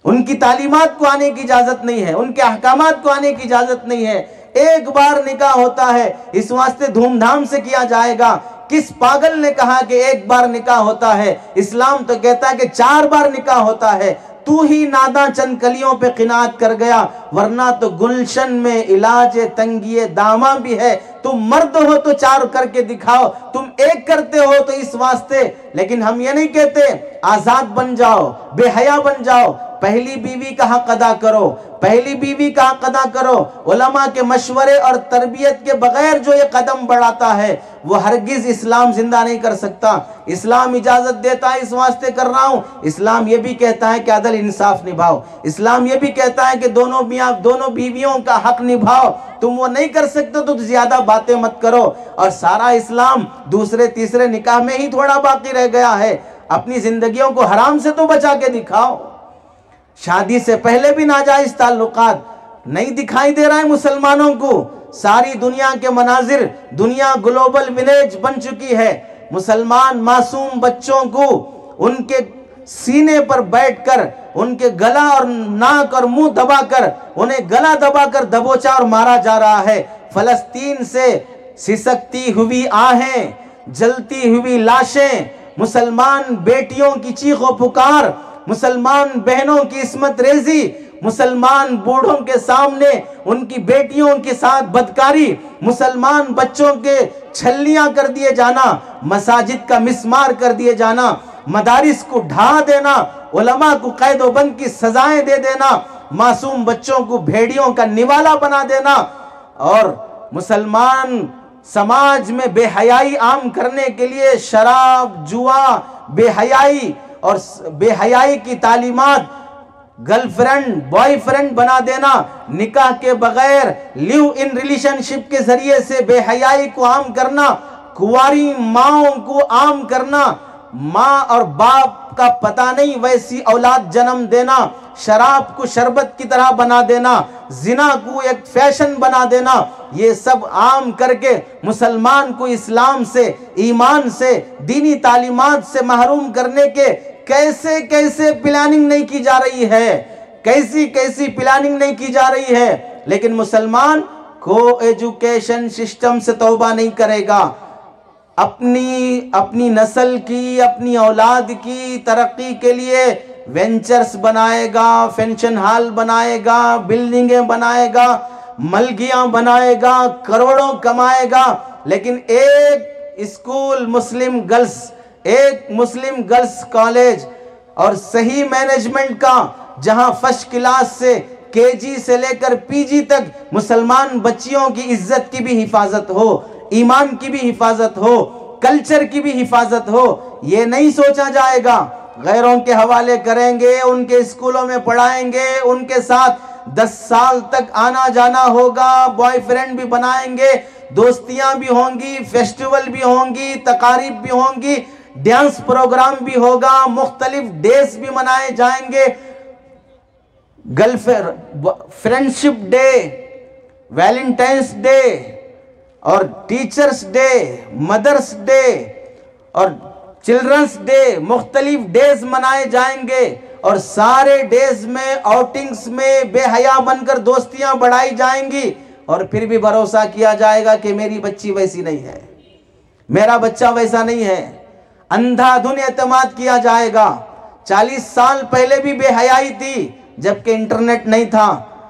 ان کی تعلیمات کو آنے کی اجازت نہیں ہے, ان کے احکامات کو آنے کی اجازت نہیں ہے. ایک بار نکاح ہوتا ہے, اس واسطے دھوم دھام سے کیا جائے گا. کس پاگل نے کہا کہ ایک بار نکاح ہوتا ہے؟ اسلام تو کہتا ہے کہ 4 بار نکاح ہوتا ہے. تو ہی ناداں چند کلیوں پہ قناعت کر گیا, ورنہ تو گلشن میں علاج تنگی داماں بھی ہے. تم مرد ہو تو 4 کر کے دکھاؤ, تم ایک کرتے ہو تو اس واسطے. لیکن ہم یہ نہیں کہتے آزاد بن جاؤ, بے حیا بن جاؤ, پہلی بیوی کا حق ادا کرو, پہلی بیوی کا حق ادا کرو. علماء کے مشورے اور تربیت کے بغیر جو یہ قدم بڑھاتا ہے وہ ہرگز اسلام زندہ نہیں کر سکتا. اسلام اجازت دیتا ہے, اس واسطے کر رہا ہوں. اسلام یہ بھی کہتا ہے کہ عدل انصاف نبھاؤ. اسلام یہ بھی کہتا ہے کہ دونوں بیویوں کا حق نبھاؤ. تم وہ نہیں کر سکتے تو زیادہ باتیں مت کرو. اور سارا اسلام دوسرے تیسرے نکاح میں ہی تھوڑا باقی رہ گیا ہے. اپنی زندگیوں کو حرام سے تو بچا کے دکھاؤ. شادی سے پہلے بھی ناجائز تعلقات نہیں دکھائی دے رہا ہے مسلمانوں کو. ساری دنیا کے مناظر, دنیا گلوبل ولیج بن چکی ہے. مسلمان معصوم بچوں کو ان کے سینے پر بیٹھ کر ان کے گلا اور ناک اور منہ دبا کر انہیں گلا دبا کر دبوچا اور مارا جا رہا ہے. فلسطین سے سسکتی ہوئی آہیں, جلتی ہوئی لاشیں, مسلمان بیٹیوں کی چیخ و پکار, مسلمان بہنوں کی عصمت ریزی, مسلمان بوڑھوں کے سامنے ان کی بیٹیوں کے ساتھ بدکاری, مسلمان بچوں کے چھلیاں کر دیے جانا, مساجد کا مسمار کر دیے جانا, مدارس کو ڈھا دینا, علماء کو قید و بند کی سزائیں دے دینا, معصوم بچوں کو بھیڑیوں کا نوالا بنا دینا, اور مسلمان سماج میں بے حیائی عام کرنے کے لیے شراب, جوا, بے حیائی اور بے حیائی کی تعلیمات, گرل فرینڈ بوائے فرینڈ بنا دینا, نکاح کے بغیر لیو ان ریلیشن شپ کے ذریعے سے بے حیائی کو عام کرنا, کنواری ماؤں کو عام کرنا, ماں اور باپ کا پتہ نہیں ویسی اولاد جنم دینا, شراب کو شربت کی طرح بنا دینا, زنا کو ایک فیشن بنا دینا. یہ سب عام کر کے مسلمان کو اسلام سے, ایمان سے, دینی تعلیمات سے محروم کرنے کے کیسے کیسے پلاننگ نہیں کی جا رہی ہے, کیسی پلاننگ نہیں کی جا رہی ہے. لیکن مسلمان کو ایجوکیشن سسٹم سے توبہ نہیں کرے گا. اپنی نسل کی, اپنی اولاد کی ترقی کے لیے وینچرز بنائے گا, فنکشن ہال بنائے گا, بلڈنگیں بنائے گا, ملگیاں بنائے گا, کروڑوں کمائے گا. لیکن ایک اسکول مسلم گرلز, ایک مسلم گرلز کالج اور صحیح مینجمنٹ کا, جہاں فرسٹ کلاس سے KG سے لے کر PG تک مسلمان بچیوں کی عزت کی بھی حفاظت ہو, ایمان کی بھی حفاظت ہو, کلچر کی بھی حفاظت ہو, یہ نہیں سوچا جائے گا. غیروں کے حوالے کریں گے, ان کے اسکولوں میں پڑھائیں گے, ان کے ساتھ 10 سال تک آنا جانا ہوگا, بوائے فرینڈ بھی بنائیں گے, دوستیاں بھی ہوں گی, فیسٹیول بھی ہوں گی, تقاریب بھی ہوں گی, ڈانس پروگرام بھی ہوگا, مختلف ڈیز بھی منائے جائیں گے, فرینڈشپ ڈے, ویلنٹائنس ڈے اور ٹیچرز ڈے, مدرس ڈے اور چلڈرنس ڈے, مختلف ڈیز منائے جائیں گے. اور سارے ڈیز میں, آؤٹنگز میں بے حیا بن کر دوستیاں بڑھائی جائیں گی, اور پھر بھی بھروسہ کیا جائے گا کہ میری بچی ویسی نہیں ہے, میرا بچہ ویسا نہیں ہے. اندھادھن اعتماد کیا جائے گا۔ 40 سال پہلے بھی بے حیائی تھی جبکہ انٹرنیٹ نہیں تھا،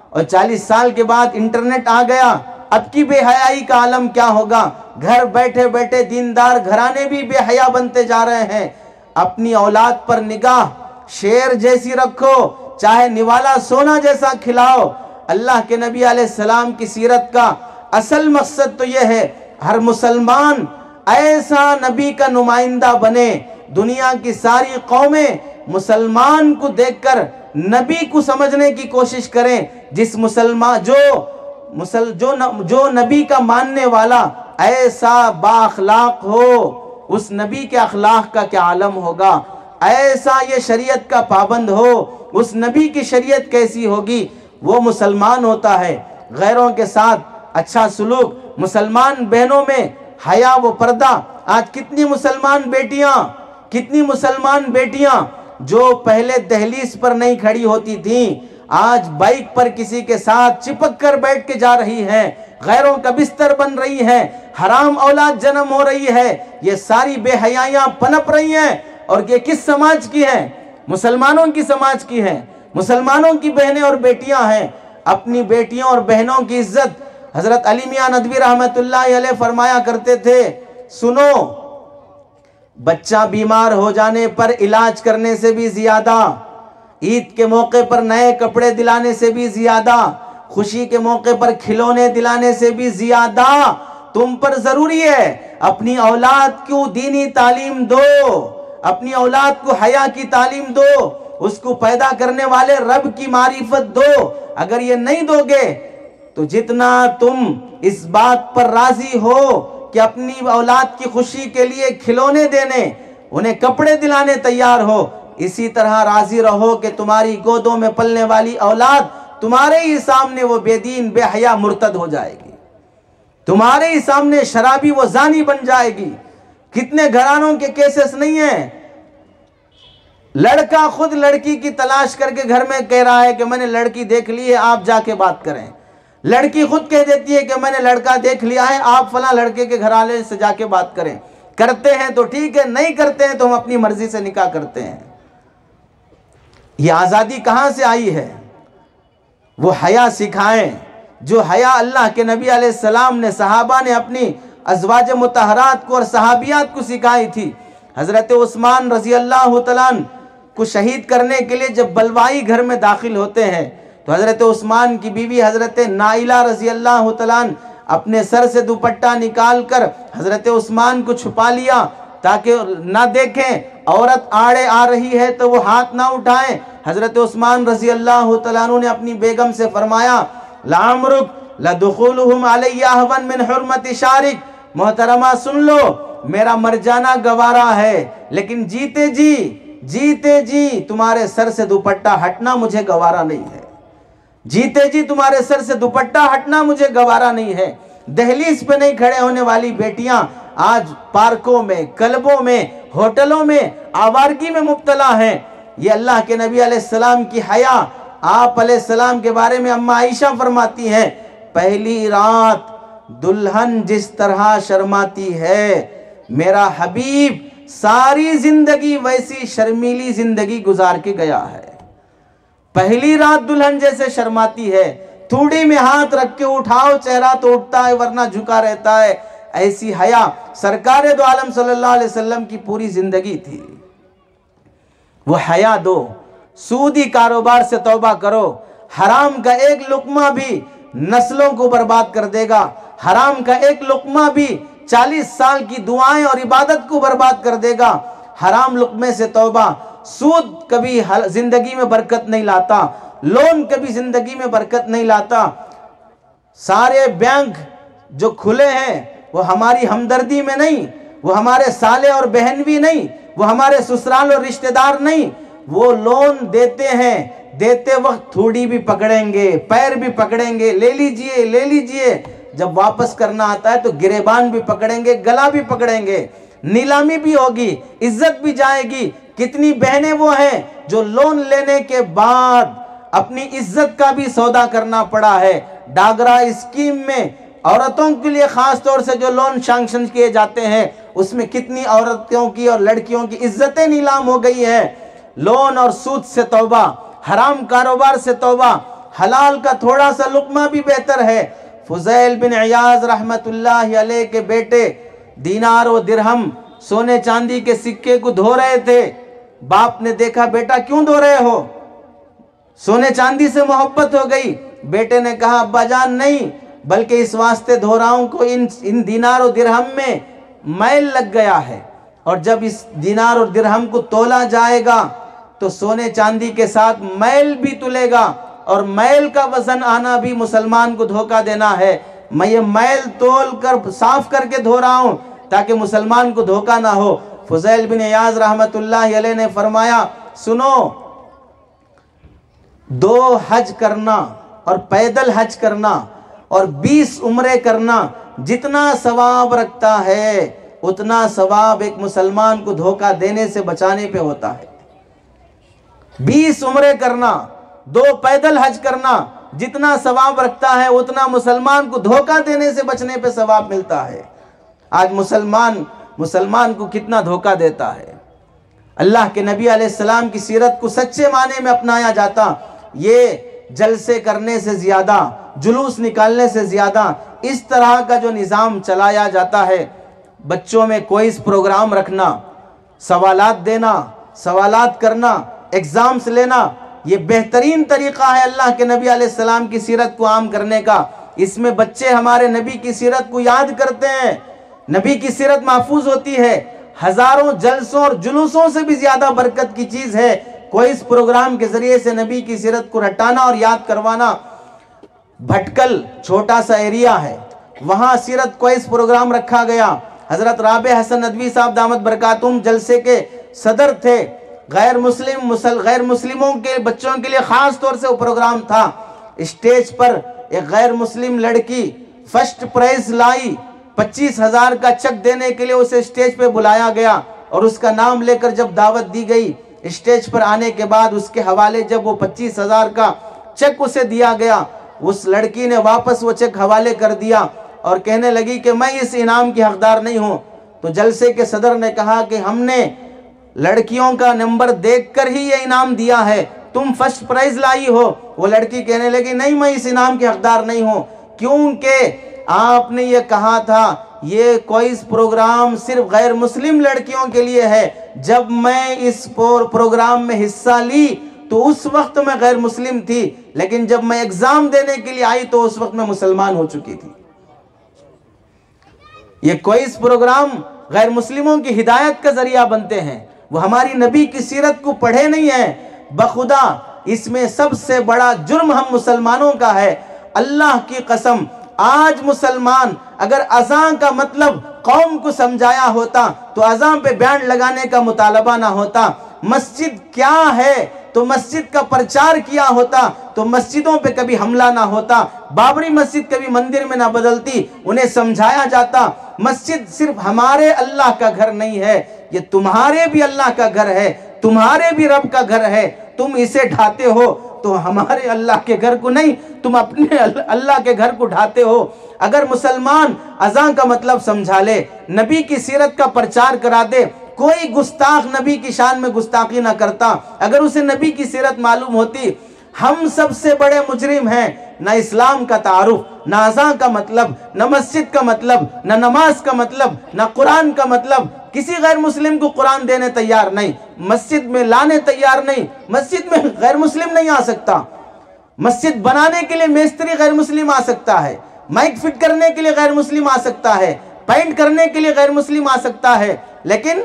اور 40 سال کے بعد انٹرنیٹ آ گیا، اب کی بے حیائی کا عالم کیا ہوگا؟ گھر بیٹھے بیٹھے دیندار گھرانے بھی بے حیا بنتے جا رہے ہیں۔ اپنی اولاد پر نگاہ شیر جیسی رکھو، چاہے نوالا سونا جیسا کھلاؤ۔ اللہ کے نبی علیہ السلام کی سیرت کا اصل مقصد تو یہ ہے ہر مسلمان ایسا نبی کا نمائندہ بنے، دنیا کی ساری قومیں مسلمان کو دیکھ کر نبی کو سمجھنے کی کوشش کریں، جس مسلمان جو نبی کا ماننے والا ایسا با اخلاق ہو، اس نبی کے اخلاق کا کیا عالم ہوگا؟ ایسا یہ شریعت کا پابند ہو، اس نبی کی شریعت کیسی ہوگی؟ وہ مسلمان ہوتا ہے، غیروں کے ساتھ اچھا سلوک، مسلمان بہنوں میں حیا و پردہ۔ آج کتنی مسلمان بیٹیاں جو پہلے دہلیز پر نہیں کھڑی ہوتی تھیں، آج بائک پر کسی کے ساتھ چپک کر بیٹھ کے جا رہی ہیں، غیروں کا بستر بن رہی ہیں، حرام اولاد جنم ہو رہی ہے۔ یہ ساری بے حیائیاں پنپ رہی ہیں، اور یہ کس سماج کی ہیں؟ مسلمانوں کی سماج کی ہیں، مسلمانوں کی بہنیں اور بیٹیاں ہیں۔ اپنی بیٹیوں اور بہنوں کی عزت حضرت علی میاں ندوی رحمت اللہ علیہ فرمایا کرتے تھے، سنو، بچہ بیمار ہو جانے پر علاج کرنے سے بھی زیادہ، عید کے موقع پر نئے کپڑے دلانے سے بھی زیادہ، خوشی کے موقع پر کھلونے دلانے سے بھی زیادہ تم پر ضروری ہے اپنی اولاد کو دینی تعلیم دو، اپنی اولاد کو حیا کی تعلیم دو، اس کو پیدا کرنے والے رب کی معرفت دو۔ اگر یہ نہیں دو گے تو جتنا تم اس بات پر راضی ہو کہ اپنی اولاد کی خوشی کے لیے کھلونے دینے، انہیں کپڑے دلانے تیار ہو، اسی طرح راضی رہو کہ تمہاری گودوں میں پلنے والی اولاد تمہارے ہی سامنے وہ بے دین بے حیا مرتد ہو جائے گی، تمہارے ہی سامنے شرابی و زانی بن جائے گی۔ کتنے گھرانوں کے کیسز نہیں ہیں، لڑکا خود لڑکی کی تلاش کر کے گھر میں کہہ رہا ہے کہ میں نے لڑکی دیکھ لی ہے، آپ جا کے بات کریں۔ لڑکی خود کہہ دیتی ہے کہ میں نے لڑکا دیکھ لیا ہے، آپ فلاں لڑکے کے گھر والے سے جا کے بات کریں۔ کرتے ہیں تو ٹھیک ہے، نہیں کرتے ہیں تو ہم اپنی مرضی سے نکاح کرتے ہیں۔ یہ آزادی کہاں سے آئی ہے؟ وہ حیا سکھائیں جو حیا اللہ کے نبی علیہ السلام نے، صحابہ نے اپنی ازواج مطہرات کو اور صحابیات کو سکھائی تھی۔ حضرت عثمان رضی اللہ تعالیٰ کو شہید کرنے کے لیے جب بلوائی گھر میں داخل ہوتے ہیں تو حضرت عثمان کی بیوی حضرت نائلہ رضی اللہ تعالیٰ اپنے سر سے دوپٹہ نکال کر حضرت عثمان کو چھپا لیا تاکہ نہ دیکھیں، عورت آڑے آ رہی ہے تو وہ ہاتھ نہ اٹھائیں۔ حضرت عثمان رضی اللہ تعالیٰ نے اپنی بیگم سے فرمایا، لَعَمْرُكْ لَدُخُولُهُمْ عَلَيَّ أَهْوَنُ مِنْ حُرْمَةِ شَارِكْ، محترمہ سن لو، میرا مر جانا گوارا ہے، لیکن جیتے جی تمہارے سر سے دوپٹہ ہٹنا مجھے گوارا نہیں ہے، جیتے جی تمہارے سر سے دوپٹہ ہٹنا مجھے گوارا نہیں ہے۔ دہلیز پہ نہیں کھڑے ہونے والی بیٹیاں آج پارکوں میں، کلبوں میں، ہوٹلوں میں آوارگی میں مبتلا ہیں۔ یہ اللہ کے نبی علیہ السلام کی حیا۔ آپ علیہ السلام کے بارے میں اماں عائشہ فرماتی ہیں، پہلی رات دلہن جس طرح شرماتی ہے، میرا حبیب ساری زندگی ویسی شرمیلی زندگی گزار کے گیا ہے۔ پہلی رات دلہن جیسے شرماتی ہے، تھوڑی میں ہاتھ رکھ کے اٹھاؤ چہرہ تو اٹھتا ہے ورنہ جھکا رہتا ہے، ایسی حیا سرکار دو عالم صلی اللہ علیہ وسلم کی پوری زندگی تھی۔ وہ حیا دو، سودی کاروبار سے توبہ کرو، حرام کا ایک لقمہ بھی نسلوں کو برباد کر دے گا، حرام کا ایک لقمہ بھی 40 سال کی دعائیں اور عبادت کو برباد کر دے گا۔ حرام لقمے سے توبہ۔ سود کبھی زندگی میں برکت نہیں لاتا، لون کبھی زندگی میں برکت نہیں لاتا۔ سارے بینک جو کھلے ہیں وہ ہماری ہمدردی میں نہیں، وہ ہمارے سالے اور بہن بھی نہیں، وہ ہمارے سسرال اور رشتہ دار نہیں، وہ لون دیتے ہیں، دیتے وقت تھوڑی بھی پکڑیں گے، پیر بھی پکڑیں گے، لے لیجئے، جب واپس کرنا آتا ہے تو گریبان بھی پکڑیں گے، گلا بھی پکڑیں گے، نیلامی بھی ہوگی، عزت بھی جائے گی۔ کتنی بہنیں وہ ہیں جو لون لینے کے بعد اپنی عزت کا بھی سودا کرنا پڑا ہے۔ ڈاگرا اسکیم میں عورتوں کے لیے خاص طور سے جو لون سینکشن کیے جاتے ہیں اس میں کتنی عورتوں کی اور لڑکیوں کی عزتیں نیلام ہو گئی ہیں۔ لون اور سود سے توبہ، حرام کاروبار سے توبہ، حلال کا تھوڑا سا لقمہ بھی بہتر ہے۔ فضیل بن عیاض رحمت اللہ علیہ کے بیٹے دینار و درہم سونے چاندی کے سکے کو دھو رہے تھے۔ باپ نے دیکھا، بیٹا کیوں دھو رہے ہو؟ سونے چاندی سے محبت ہو گئی۔ بیٹے نے کہا، ابا جان نہیں، بلکہ اس واسطے دھو رہا ہوں کو ان دینار و درہم میں میل لگ گیا ہے، اور جب اس دینار اور درہم کو تولا جائے گا تو سونے چاندی کے ساتھ میل بھی تلے گا، اور میل کا وزن آنا بھی مسلمان کو دھوکہ دینا ہے۔ میں یہ میل تول کر صاف کر کے دھو رہا ہوں تاکہ مسلمان کو دھوکہ نہ ہو۔ فضیل بن عیاض رحمت اللہ علیہ نے فرمایا، سنو، 2 حج کرنا اور پیدل حج کرنا اور 20 عمرے کرنا جتنا ثواب رکھتا ہے اتنا ثواب ایک مسلمان کو دھوکہ دینے سے بچانے پہ ہوتا ہے۔ 20 عمرے کرنا، 2 پیدل حج کرنا جتنا ثواب رکھتا ہے اتنا مسلمان کو دھوکہ دینے سے بچنے پہ ثواب ملتا ہے۔ آج مسلمان کو کتنا دھوکہ دیتا ہے۔ اللہ کے نبی علیہ السلام کی سیرت کو سچے معنی میں اپنایا جاتا، یہ جلسے کرنے سے زیادہ، جلوس نکالنے سے زیادہ اس طرح کا جو نظام چلایا جاتا ہے، بچوں میں کوئز پروگرام رکھنا، سوالات دینا، سوالات کرنا، ایگزامز لینا، یہ بہترین طریقہ ہے اللہ کے نبی علیہ السلام کی سیرت کو عام کرنے کا۔ اس میں بچے ہمارے نبی کی سیرت کو یاد کرتے ہیں، نبی کی سیرت محفوظ ہوتی ہے۔ ہزاروں جلسوں اور جلوسوں سے بھی زیادہ برکت کی چیز ہے کوئز پروگرام کے ذریعے سے نبی کی سیرت کو رٹانا اور یاد کروانا۔ بھٹکل چھوٹا سا ایریا ہے، وہاں سیرت کوئز پروگرام رکھا گیا۔ حضرت رابع حسن ندوی صاحب دامت برکاتہم جلسے کے صدر تھے۔ غیر مسلموں کے بچوں کے لیے خاص طور سے وہ پروگرام تھا۔ اسٹیج پر ایک غیر مسلم لڑکی فرسٹ پرائز لائی، 25,000 کا چیک دینے کے لیے اسے اسٹیج پہ بلایا گیا، اور اس کا نام لے کر جب دعوت دی گئی، اسٹیج پر آنے کے بعد اس کے حوالے جب وہ 25,000 کا چیک اسے دیا گیا، اس لڑکی نے واپس وہ چیک حوالے کر دیا اور کہنے لگی کہ میں اس انعام کی حقدار نہیں ہوں۔ تو جلسے کے صدر نے کہا کہ ہم نے لڑکیوں کا نمبر دیکھ کر ہی یہ انعام دیا ہے، تم فرسٹ پرائز لائی ہو۔ وہ لڑکی کہنے لگی، نہیں، میں اس انعام کی حقدار نہیں ہوں، کیونکہ آپ نے یہ کہا تھا یہ کوئز پروگرام صرف غیر مسلم لڑکیوں کے لیے ہے۔ جب میں اس پروگرام میں حصہ لی تو اس وقت میں غیر مسلم تھی، لیکن جب میں ایگزام دینے کے لیے آئی تو اس وقت میں مسلمان ہو چکی تھی۔ یہ کوئز پروگرام غیر مسلموں کی ہدایت کا ذریعہ بنتے ہیں، وہ ہماری نبی کی سیرت کو پڑھے نہیں ہیں۔ بخدا اس میں سب سے بڑا جرم ہم مسلمانوں کا ہے۔ اللہ کی قسم، آج مسلمان اگر اذان کا مطلب قوم کو سمجھایا ہوتا تو اذان پہ بینڈ لگانے کا مطالبہ نہ ہوتا۔ مسجد کیا ہے تو مسجد کا پرچار کیا ہوتا تو مسجدوں پہ کبھی حملہ نہ ہوتا، بابری مسجد کبھی مندر میں نہ بدلتی، انہیں سمجھایا جاتا مسجد صرف ہمارے اللہ کا گھر نہیں ہے، یہ تمہارے بھی اللہ کا گھر ہے، تمہارے بھی رب کا گھر ہے، تم اسے ڈھاتے ہو تو ہمارے اللہ کے گھر کو نہیں، تم اپنے اللہ کے گھر کو ڈھاتے ہو۔ اگر مسلمان اذان کا مطلب سمجھا لے، نبی کی سیرت کا پرچار کرا دے، کوئی گستاخ نبی کی شان میں گستاخی نہ کرتا اگر اسے نبی کی سیرت معلوم ہوتی۔ ہم سب سے بڑے مجرم ہیں، نہ اسلام کا تعارف، نہ اذان کا مطلب، نہ مسجد کا مطلب، نہ نماز کا مطلب، نہ قرآن کا مطلب۔ کسی غیر مسلم کو قرآن دینے تیار نہیں، مسجد میں لانے تیار نہیں، مسجد میں غیر مسلم نہیں آ سکتا۔ مسجد بنانے کے لیے میستری غیر مسلم آ سکتا ہے، مائک فٹ کرنے کے لیے غیر مسلم آ سکتا ہے، پینٹ کرنے کے لیے غیر مسلم آ سکتا ہے، لیکن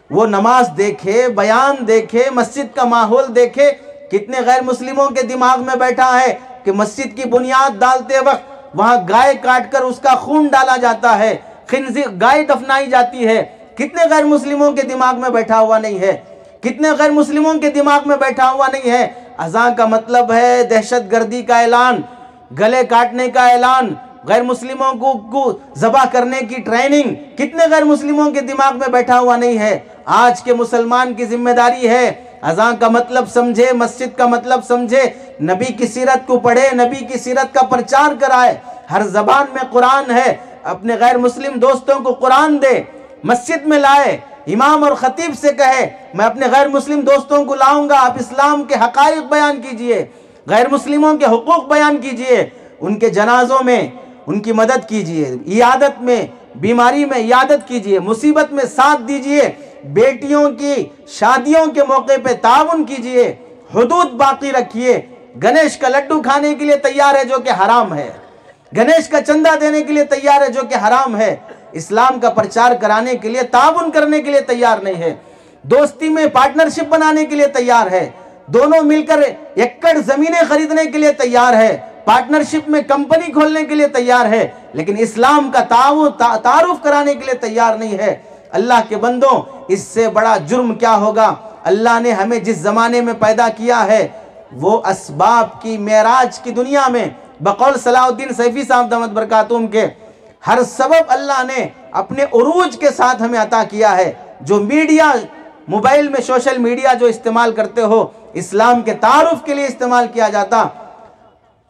وہ نماز دیکھے، بیان دیکھے، مسجد کا ماحول دیکھے۔ کتنے غیر مسلموں کے دماغ میں بیٹھا ہے کہ مسجد کی بنیاد ڈالتے وقت وہاں گائے کاٹ کر اس کا خون ڈالا جاتا ہے، گائے دفنائی جاتی ہے۔ کتنے غیر مسلموں کے دماغ میں بیٹھا ہوا نہیں ہے، کتنے غیر مسلموں کے دماغ میں بیٹھا ہوا نہیں ہے۔ اذان کا مطلب ہے دہشت گردی کا اعلان، گلے کاٹنے کا اعلان، غیر مسلموں کو ذبح کرنے کی ٹریننگ۔ کتنے غیر مسلموں کے دماغ میں بیٹھا ہوا نہیں ہے۔ آج کے مسلمان کی ذمہ داری ہے اذان کا مطلب سمجھے، مسجد کا مطلب سمجھے، نبی کی سیرت کو پڑھے، نبی کی سیرت کا پرچار کرائے۔ ہر زبان میں قرآن ہے، اپنے غیر مسلم دوستوں کو قرآن دے، مسجد میں لائے، امام اور خطیب سے کہے میں اپنے غیر مسلم دوستوں کو لاؤں گا، آپ اسلام کے حقائق بیان کیجئے، غیر مسلموں کے حقوق بیان کیجئے، ان کے جنازوں میں ان کی مدد کیجئے، عیادت میں، بیماری میں عیادت کیجئے، مصیبت میں ساتھ دیجئے، بیٹیوں کی شادیوں کے موقع پہ تعاون کیجئے، حدود باقی رکھیے۔ گنیش کا لڈو کھانے کے لیے تیار ہے جو کہ حرام ہے، گنیش کا چندہ دینے کے لیے تیار ہے جو کہ حرام ہے، اسلام کا پرچار کرانے کے لیے تعاون کرنے کے لیے تیار نہیں ہے، دوستی میں پارٹنرشپ بنانے کے لیے تیار ہے، دونوں مل کر ایکڑ زمینیں خریدنے کے لیے تیار ہے، پارٹنرشپ میں کمپنی کھولنے کے لیے تیار ہے، لیکن اسلام کا تعارف کرانے کے لیے تیار نہیں ہے۔ اللہ کے بندوں، اس سے بڑا جرم کیا ہوگا؟ اللہ نے ہمیں جس زمانے میں پیدا کیا ہے وہ اسباب کی معراج کی دنیا میں، بقول صلاح الدین سیفی صاحب دامت برکاتہم کے، ہر سبب اللہ نے اپنے عروج کے ساتھ ہمیں عطا کیا ہے۔ جو میڈیا، موبائل میں سوشل میڈیا جو استعمال کرتے ہو، اسلام کے تعارف کے لیے استعمال کیا جاتا،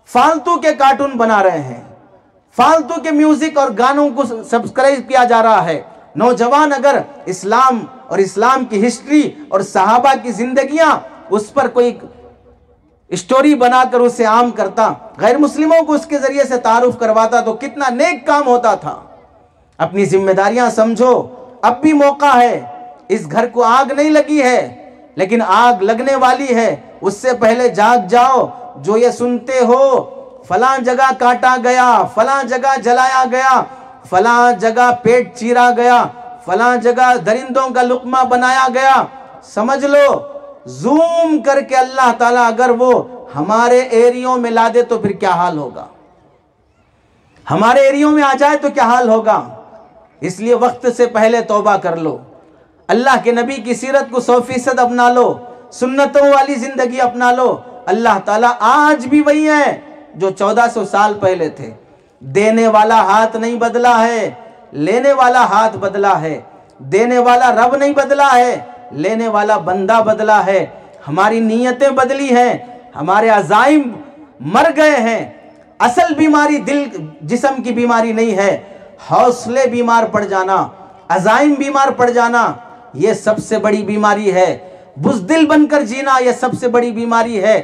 فالتو کے کارٹون بنا رہے ہیں، فالتو کے میوزک اور گانوں کو سبسکرائب کیا جا رہا ہے۔ نوجوان اگر اسلام اور اسلام کی ہسٹری اور صحابہ کی زندگیاں اس پر کوئی اسٹوری بنا کر اسے عام کرتا، غیر مسلموں کو اس کے ذریعے سے تعارف کرواتا تو کتنا نیک کام ہوتا تھا۔ اپنی ذمہ داریاں سمجھو، اب بھی موقع ہے، اس گھر کو آگ نہیں لگی ہے لیکن آگ لگنے والی ہے، اس سے پہلے جاگ جاؤ۔ جو یہ سنتے ہو فلاں جگہ کاٹا گیا، فلاں جگہ جلایا گیا، فلاں جگہ پیٹ چیرا گیا، فلاں جگہ درندوں کا لقمہ بنایا گیا، سمجھ لو زوم کر کے اللہ تعالیٰ اگر وہ ہمارے ایریوں میں لا دے تو پھر کیا حال ہوگا، ہمارے ایریوں میں آ جائے تو کیا حال ہوگا۔ اس لیے وقت سے پہلے توبہ کر لو، اللہ کے نبی کی سیرت کو 100% اپنا لو، سنتوں والی زندگی اپنا لو۔ اللہ تعالیٰ آج بھی وہی ہے جو 1400 سال پہلے تھے، دینے والا ہاتھ نہیں بدلا ہے، لینے والا ہاتھ بدلا ہے، دینے والا رب نہیں بدلا ہے، لینے والا بندہ بدلا ہے۔ ہماری نیتیں بدلی ہیں، ہمارے عزائم مر گئے ہیں۔ اصل بیماری دل جسم کی بیماری نہیں ہے، حوصلے بیمار پڑ جانا، عزائم بیمار پڑ جانا، یہ سب سے بڑی بیماری ہے۔ بزدل بن کر جینا یہ سب سے بڑی بیماری ہے۔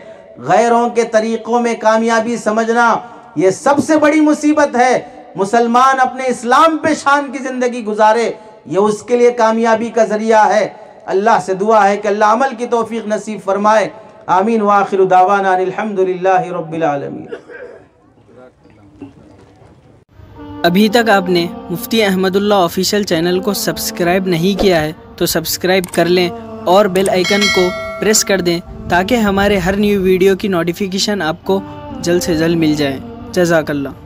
غیروں کے طریقوں میں کامیابی سمجھنا یہ سب سے بڑی مصیبت ہے۔ مسلمان اپنے اسلام پہ شان کی زندگی گزارے، یہ اس کے لیے کامیابی کا ذریعہ ہے۔ اللہ سے دعا ہے کہ اللہ عمل کی توفیق نصیب فرمائے۔ آمین وآخر دعوانا الحمدللہ رب العالمین۔ ابھی تک آپ نے مفتی احمد اللہ آفیشیل چینل کو سبسکرائب نہیں کیا ہے تو سبسکرائب کر لیں اور بیل آئیکن کو پریس کر دیں تاکہ ہمارے ہر نیو ویڈیو کی نوٹیفیکیشن آپ کو جلد سے جلد مل جائے۔ جزاک اللہ۔